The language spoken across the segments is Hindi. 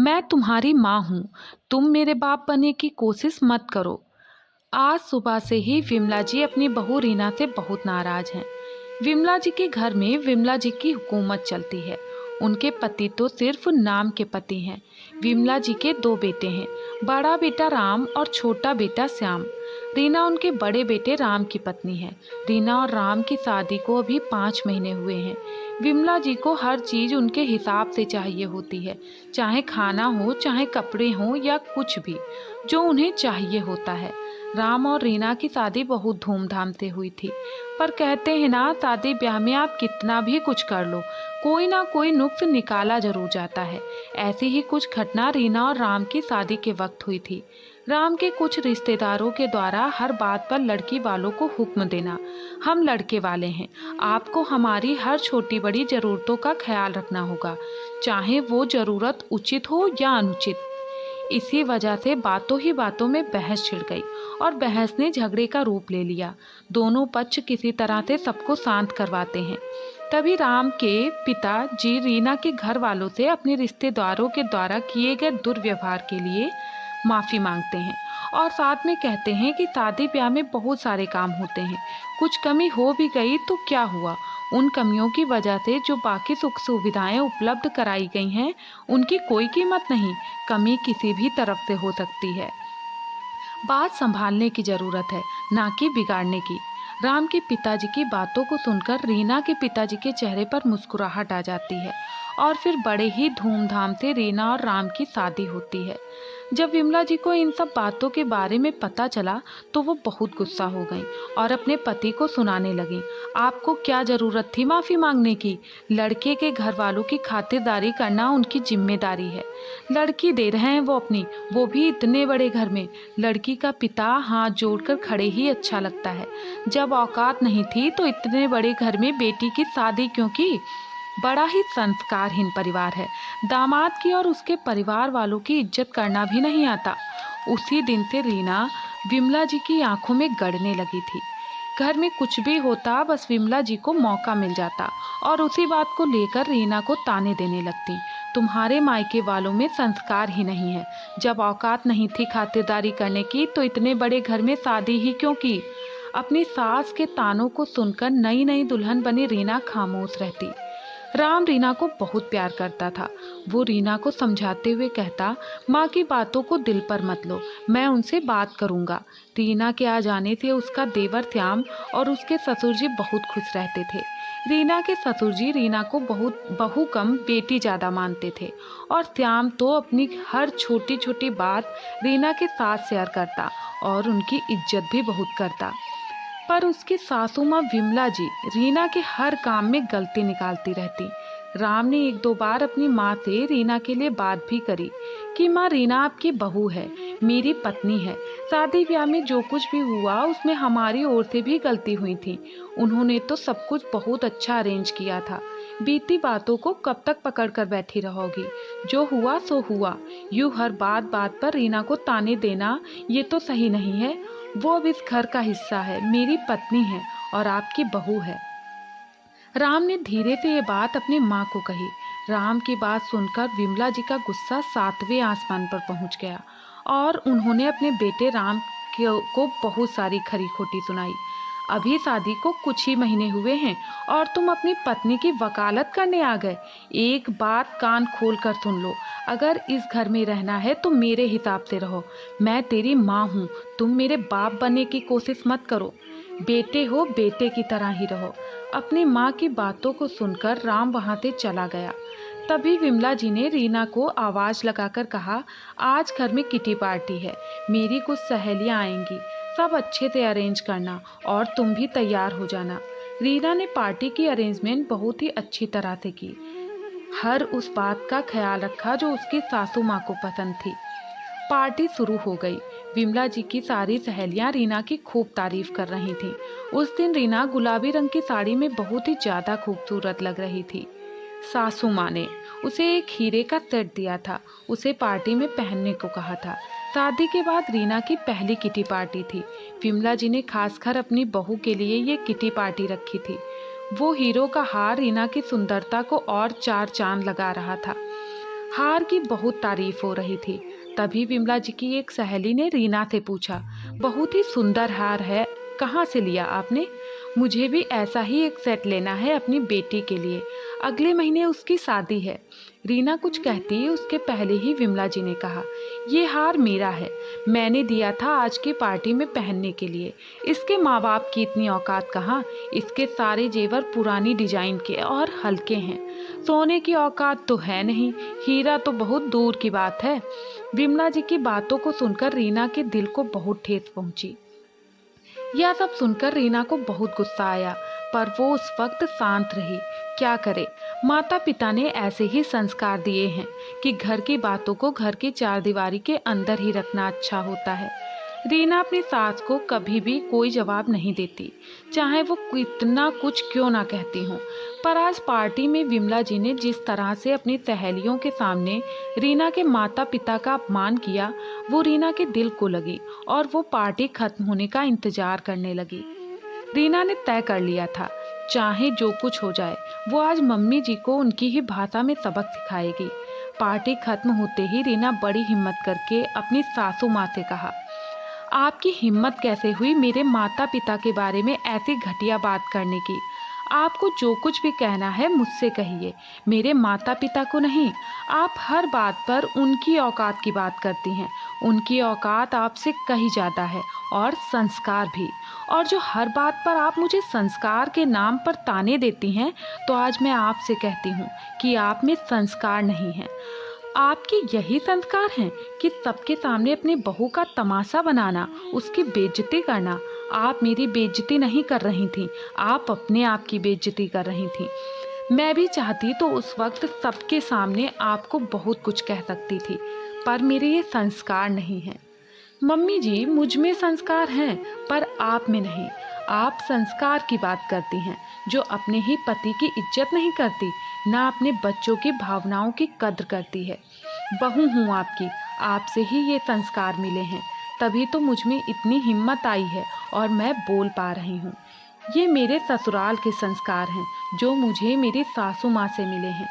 मैं तुम्हारी माँ हूँ। तुम मेरे बाप बनने की कोशिश मत करो। आज सुबह से ही विमला जी अपनी बहू रीना से बहुत नाराज हैं। विमला जी के घर में विमला जी की हुकूमत चलती है। उनके पति तो सिर्फ नाम के पति हैं। विमला जी के दो बेटे हैं, बड़ा बेटा राम और छोटा बेटा श्याम। रीना उनके बड़े बेटे राम की पत्नी है। रीना और राम की शादी को अभी 5 महीने हुए हैं। विमला जी को हर चीज़ उनके हिसाब से चाहिए होती है, चाहे खाना हो, चाहे कपड़े हों या कुछ भी, जो उन्हें चाहिए होता है। राम और रीना की शादी बहुत धूमधाम से हुई थी, पर कहते हैं ना, शादी ब्याह में आप कितना भी कुछ कर लो, कोई ना कोई नुक्स निकाला जरूर जाता है। ऐसी ही कुछ घटना रीना और राम की शादी के वक्त हुई थी। राम के कुछ रिश्तेदारों के द्वारा हर बात पर लड़की वालों को हुक्म देना, हम लड़के वाले हैं, आपको हमारी हर छोटी बड़ी ज़रूरतों का ख्याल रखना होगा, चाहे वो ज़रूरत उचित हो या अनुचित। इसी वजह से बातों ही बातों में बहस छिड़ गई और बहस ने झगड़े का रूप ले लिया। दोनों पक्ष किसी तरह से सबको शांत करवाते हैं। तभी राम के पिताजी रीना के घर वालों से अपने रिश्तेदारों के द्वारा किए गए दुर्व्यवहार के लिए माफ़ी मांगते हैं और साथ में कहते हैं कि शादी ब्याह में बहुत सारे काम होते हैं, कुछ कमी हो भी गई तो क्या हुआ, उन कमियों की वजह से जो बाकी सुख सुविधाएं उपलब्ध कराई गई हैं उनकी कोई कीमत नहीं। कमी किसी भी तरफ से हो सकती है। बात संभालने की जरूरत है, ना कि बिगाड़ने की। राम के पिताजी की बातों को सुनकर रीना के पिताजी के चेहरे पर मुस्कुराहट आ जाती है और फिर बड़े ही धूमधाम से रीना और राम की शादी होती है। जब विमला जी को इन सब बातों के बारे में पता चला तो वो बहुत गुस्सा हो गईं और अपने पति को सुनाने लगीं, आपको क्या ज़रूरत थी माफ़ी मांगने की? लड़के के घर वालों की खातिरदारी करना उनकी जिम्मेदारी है। लड़की दे रहे हैं वो अपनी, वो भी इतने बड़े घर में। लड़की का पिता हाथ जोड़कर खड़े ही अच्छा लगता है। जब औकात नहीं थी तो इतने बड़े घर में बेटी की शादी क्यों की? बड़ा ही संस्कारहीन परिवार है। दामाद की और उसके परिवार वालों की इज्जत करना भी नहीं आता। उसी दिन से रीना विमला जी की आंखों में गड़ने लगी थी। घर में कुछ भी होता बस विमला जी को मौका मिल जाता और उसी बात को लेकर रीना को ताने देने लगती, तुम्हारे मायके वालों में संस्कार ही नहीं है। जब औकात नहीं थी खातिरदारी करने की तो इतने बड़े घर में शादी ही क्यों की? अपनी सास के तानों को सुनकर नई नई दुल्हन बनी रीना खामोश रहती। राम रीना को बहुत प्यार करता था। वो रीना को समझाते हुए कहता, माँ की बातों को दिल पर मत लो, मैं उनसे बात करूँगा। रीना के आ जाने से उसका देवर श्याम और उसके ससुर जी बहुत खुश रहते थे। रीना के ससुर जी रीना को बहुत बहू कम बेटी ज़्यादा मानते थे और श्याम तो अपनी हर छोटी छोटी बात रीना के साथ शेयर करता और उनकी इज्जत भी बहुत करता। पर उसकी सासू माँ विमला जी रीना के हर काम में गलती निकालती रहती। राम ने एक दो बार अपनी माँ से रीना के लिए बात भी करी कि माँ, रीना आपकी बहू है, मेरी पत्नी है, शादी ब्याह में जो कुछ भी हुआ उसमें हमारी ओर से भी गलती हुई थी। उन्होंने तो सब कुछ बहुत अच्छा अरेंज किया था। बीती बातों को कब तक पकड़ कर बैठी रहोगी? जो हुआ सो हुआ। यूँ हर बात बात पर रीना को ताने देना ये तो सही नहीं है। वो अब इस घर का हिस्सा है, मेरी पत्नी है और आपकी बहू है। राम ने धीरे से ये बात अपनी माँ को कही। राम की बात सुनकर विमला जी का गुस्सा 7वें आसमान पर पहुँच गया और उन्होंने अपने बेटे राम को बहुत सारी खरी खोटी सुनाई। अभी शादी को कुछ ही महीने हुए हैं और तुम अपनी पत्नी की वकालत करने आ गए। एक बात कान खोल कर सुन लो, अगर इस घर में रहना है तो मेरे हिसाब से रहो। मैं तेरी माँ हूँ, तुम मेरे बाप बनने की कोशिश मत करो। बेटे हो, बेटे की तरह ही रहो। अपनी माँ की बातों को सुनकर राम वहाँ से चला गया। तभी विमला जी ने रीना को आवाज़ लगाकर कहा, आज घर में किटी पार्टी है, मेरी कुछ सहेलियाँ आएंगी, सब अच्छे से अरेंज करना और तुम भी तैयार हो जाना। रीना ने पार्टी की अरेंजमेंट बहुत ही अच्छी तरह से की। हर उस बात का ख्याल रखा जो उसकी सासू माँ को पसंद थी। पार्टी शुरू हो गई। विमला जी की सारी सहेलियां रीना की खूब तारीफ कर रही थीं। उस दिन रीना गुलाबी रंग की साड़ी में बहुत ही ज़्यादा खूबसूरत लग रही थी। सासू माँ ने उसे एक हीरे का सेट दिया था, उसे पार्टी में पहनने को कहा था। शादी के बाद रीना की पहली किटी पार्टी थी। विमला जी ने खासकर अपनी बहू के लिए ये किटी पार्टी रखी थी। वो हीरो का हार रीना की सुंदरता को और चार चांद लगा रहा था। हार की बहुत तारीफ हो रही थी। तभी विमला जी की एक सहेली ने रीना से पूछा, बहुत ही सुंदर हार है, कहाँ से लिया आपने? मुझे भी ऐसा ही एक सेट लेना है अपनी बेटी के लिए, अगले महीने उसकी शादी है। रीना कुछ कहती उसके पहले ही विमला जी ने कहा, ये हार मेरा है, मैंने दिया था आज की पार्टी में पहनने के लिए। इसके माँ बाप की इतनी औकात कहाँ, इसके सारे जेवर पुरानी डिजाइन के और हल्के हैं, सोने की औकात तो है नहीं, हीरा तो बहुत दूर की बात है। विमला जी की बातों को सुनकर रीना के दिल को बहुत ठेस पहुंची। यह सब सुनकर रीना को बहुत गुस्सा आया, पर वो उस वक्त शांत रही। क्या करे, माता पिता ने ऐसे ही संस्कार दिए हैं कि घर की बातों को घर की चारदीवारी के अंदर ही रखना अच्छा होता है। रीना अपनी सास को कभी भी कोई जवाब नहीं देती, चाहे वो इतना कुछ क्यों ना कहती हो। पर आज पार्टी में विमला जी ने जिस तरह से अपनी सहेलियों के सामने रीना के माता पिता का अपमान किया, वो रीना के दिल को लगी और वो पार्टी खत्म होने का इंतजार करने लगी। रीना ने तय कर लिया था, चाहे जो कुछ हो जाए, वो आज मम्मी जी को उनकी ही भाषा में सबक सिखाएगी। पार्टी खत्म होते ही रीना बड़ी हिम्मत करके अपनी सासू माँ से कहा, आपकी हिम्मत कैसे हुई मेरे माता पिता के बारे में ऐसी घटिया बात करने की? आपको जो कुछ भी कहना है मुझसे कहिए, मेरे माता पिता को नहीं। आप हर बात पर उनकी औकात की बात करती हैं, उनकी औकात आपसे कहीं ज़्यादा है, और संस्कार भी। और जो हर बात पर आप मुझे संस्कार के नाम पर ताने देती हैं, तो आज मैं आपसे कहती हूँ कि आप में संस्कार नहीं है। आपके यही संस्कार हैं कि सबके सामने अपनी बहू का तमाशा बनाना, उसकी बेइज्जती करना। आप मेरी बेइज्जती नहीं कर रही थीं, आप अपने आप की बेइज्जती कर रही थीं। मैं भी चाहती तो उस वक्त सबके सामने आपको बहुत कुछ कह सकती थी, पर मेरे ये संस्कार नहीं हैं। मम्मी जी, मुझ में संस्कार हैं, पर आप में नहीं। आप संस्कार की बात करती हैं, जो अपने ही पति की इज्जत नहीं करती, ना अपने बच्चों की भावनाओं की कद्र करती है। बहू हूँ आपकी, आपसे ही ये संस्कार मिले हैं, तभी तो मुझ में इतनी हिम्मत आई है और मैं बोल पा रही हूँ। ये मेरे ससुराल के संस्कार हैं, जो मुझे मेरी सासू माँ से मिले हैं।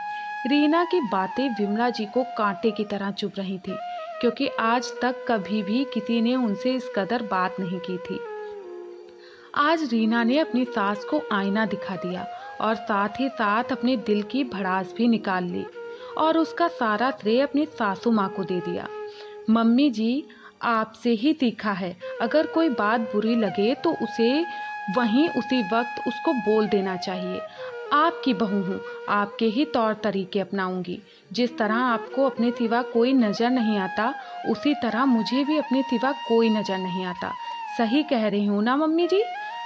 रीना की बातें विमला जी को कांटे की तरह चुभ रही थी, क्योंकि आज तक कभी भी किसी ने उनसे इस कदर बात नहीं की थी। आज रीना ने अपनी सास को आईना दिखा दिया और साथ ही साथ अपने दिल की भड़ास भी निकाल ली, और उसका सारा श्रेय अपनी सासू माँ को दे दिया। मम्मी जी, आपसे ही सीखा है, अगर कोई बात बुरी लगे तो उसे वहीं उसी वक्त उसको बोल देना चाहिए। आपकी बहू हूँ, आपके ही तौर तरीके अपनाऊंगी। जिस तरह आपको अपने सिवा कोई नज़र नहीं आता, उसी तरह मुझे भी अपने सिवा कोई नज़र नहीं आता। सही कह रही हूँ ना मम्मी जी?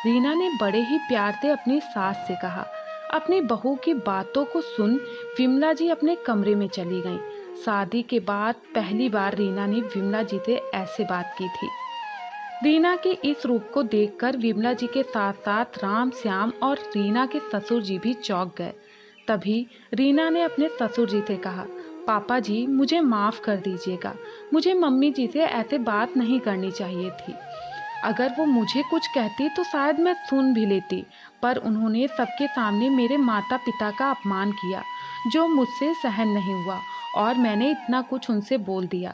रीना ने बड़े ही प्यार से अपनी सास से कहा। अपनी बहू की बातों को सुन विमला जी अपने कमरे में चली गईं। शादी के बाद पहली बार रीना ने विमला जी से ऐसे बात की थी। रीना के इस रूप को देखकर विमला जी के साथ साथ राम श्याम और रीना के ससुर जी भी चौंक गए। तभी रीना ने अपने ससुर जी से कहा, पापा जी, मुझे माफ़ कर दीजिएगा, मुझे मम्मी जी से ऐसे बात नहीं करनी चाहिए थी। अगर वो मुझे कुछ कहती तो शायद मैं सुन भी लेती, पर उन्होंने सबके सामने मेरे माता पिता का अपमान किया, जो मुझसे सहन नहीं हुआ, और मैंने इतना कुछ उनसे बोल दिया।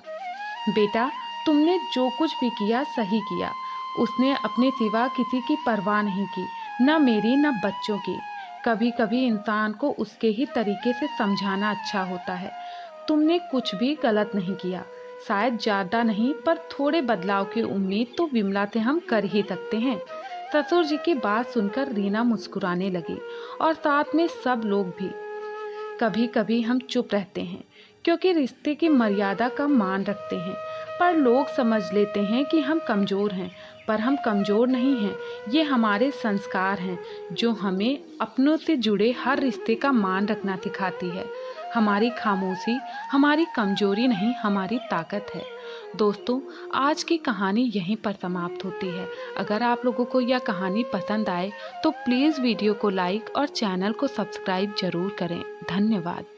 बेटा, तुमने जो कुछ भी किया सही किया। उसने अपने सिवा किसी की परवाह नहीं की, न मेरी न बच्चों की। कभी कभी इंसान को उसके ही तरीके से समझाना अच्छा होता है। तुमने कुछ भी गलत नहीं किया। शायद ज़्यादा नहीं, पर थोड़े बदलाव की उम्मीद तो विमला से हम कर ही सकते हैं। ससुर जी की बात सुनकर रीना मुस्कुराने लगी, और साथ में सब लोग भी। कभी कभी हम चुप रहते हैं, क्योंकि रिश्ते की मर्यादा का मान रखते हैं, पर लोग समझ लेते हैं कि हम कमज़ोर हैं, पर हम कमज़ोर नहीं हैं। ये हमारे संस्कार हैं, जो हमें अपनों से जुड़े हर रिश्ते का मान रखना सिखाती है। हमारी खामोशी हमारी कमज़ोरी नहीं, हमारी ताकत है। दोस्तों, आज की कहानी यहीं पर समाप्त होती है। अगर आप लोगों को यह कहानी पसंद आए तो प्लीज़ वीडियो को लाइक और चैनल को सब्सक्राइब ज़रूर करें। धन्यवाद।